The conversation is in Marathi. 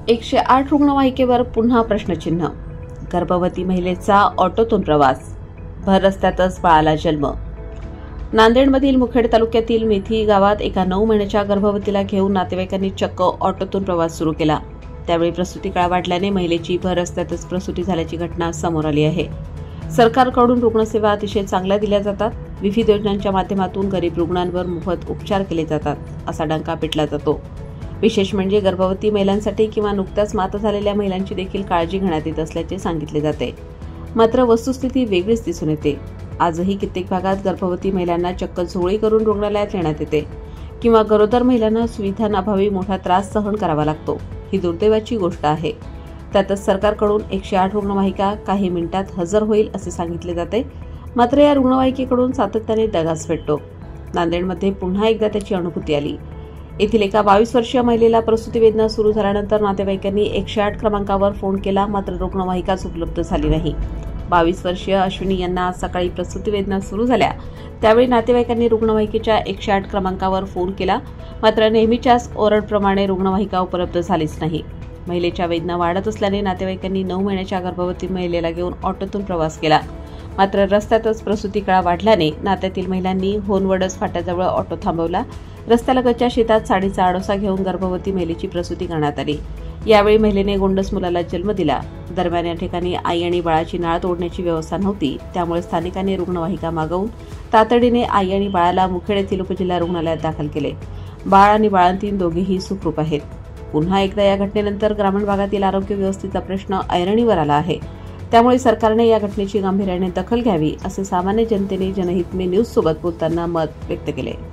108 रुग्णवाहिकेवर पुन्हा प्रश्नचिन्ह. गर्भवती महिलेचा ऑटोतून प्रवास, भर रस्त्यातच बाळाला जन्म. नांदेडमधील मुखेड तालुक्यातील मेथी गावात एका 9 महिन्याच्या गर्भवतीला घेऊन नातेवाईकांनी चक्क ऑटोतून प्रवास सुरू केला. त्यावेळी प्रसूती काळ वाढल्याने महिलेची भर रस्त्यातच प्रसूती झाल्याची घटना समोर आली आहे. सरकारकडून रुग्णसेवा अतिशय चांगल्या दिल्या जातात. विविध योजनांच्या माध्यमातून गरीब रुग्णांवर मोफत उपचार केले जातात, असा डंका पिटला जातो. विशेष म्हणजे गर्भवती महिलांसाठी किंवा नुकत्याच माता झालेल्या महिलांची देखील काळजी घेण्यात येत असल्याचे सांगितले जाते. मात्र वस्तुस्थिती वेगळीच दिसून येते. आजही कित्येक भागात गर्भवती महिलांना चक्क झोळी करून रुग्णालयात नेण्यात येते किंवा गरोदर महिलांना सुविधांअभावी मोठा त्रास सहन करावा लागतो. ही दुर्दैवाची गोष्ट आहे. त्यातच सरकारकडून 108 रुग्णवाहिका काही मिनिटात हजर होईल असे सांगितले जाते. मात्र या रुग्णवाहिकेकडून सातत्याने दगाच भेटतो. नांदेडमध्ये पुन्हा एकदा त्याची अनुभूती आली. येथील एका 22 वर्षीय महिलेला प्रसूती वेदना सुरू झाल्यानंतर नातेवाईकांनी 108 क्रमांकावर फोन केला, मात्र रुग्णवाहिकाच उपलब्ध झाली नाही. 22 वर्षीय अश्विनी यांना आज सकाळी प्रसूती वेदना सुरू झाल्या. त्यावेळी नातेवाईकांनी रुग्णवाहिकेच्या 108 क्रमांकावर फोन केला, मात्र नेहमीच्याच ओरडप्रमाणे रुग्णवाहिका उपलब्ध झालीच नाही. महिलेच्या वेदना वाढत असल्याने नातेवाईकांनी 9 महिन्याच्या गर्भवती महिलेला घेऊन ऑटोतून प्रवास केला. मात्र रस्त्यातच प्रसूती काळ वाढल्याने नात्यातील महिलांनी होनवडस फाट्याजवळ ऑटो थांबवला. रस्त्यालगतच्या शेतात साडीचा आडोसा घेऊन गर्भवती महिलेची प्रसूती करण्यात आली. यावेळी महिलेने गोंडस मुलाला जन्म दिला. दरम्यान या ठिकाणी आई आणि बाळाची नाळ तोडण्याची व्यवस्था नव्हती. त्यामुळे स्थानिकांनी रुग्णवाहिका मागवून तातडीने आई आणि बाळाला मुखेड येथील उपजिल्हा रुग्णालयात दाखल केले. बाळ आणि बाळंतीण दोघेही सुखरूप आहेत. पुन्हा एकदा या घटनेनंतर ग्रामीण भागातील आरोग्य व्यवस्थेचा प्रश्न ऐरणीवर आला आहे. त्यामुळे सरकारने या घटनेची गांभीर्याने दखल घ्यावी, असे सामान्य जनतेने जनहित मे न्यूज सोबत बोलताना मत व्यक्त केले.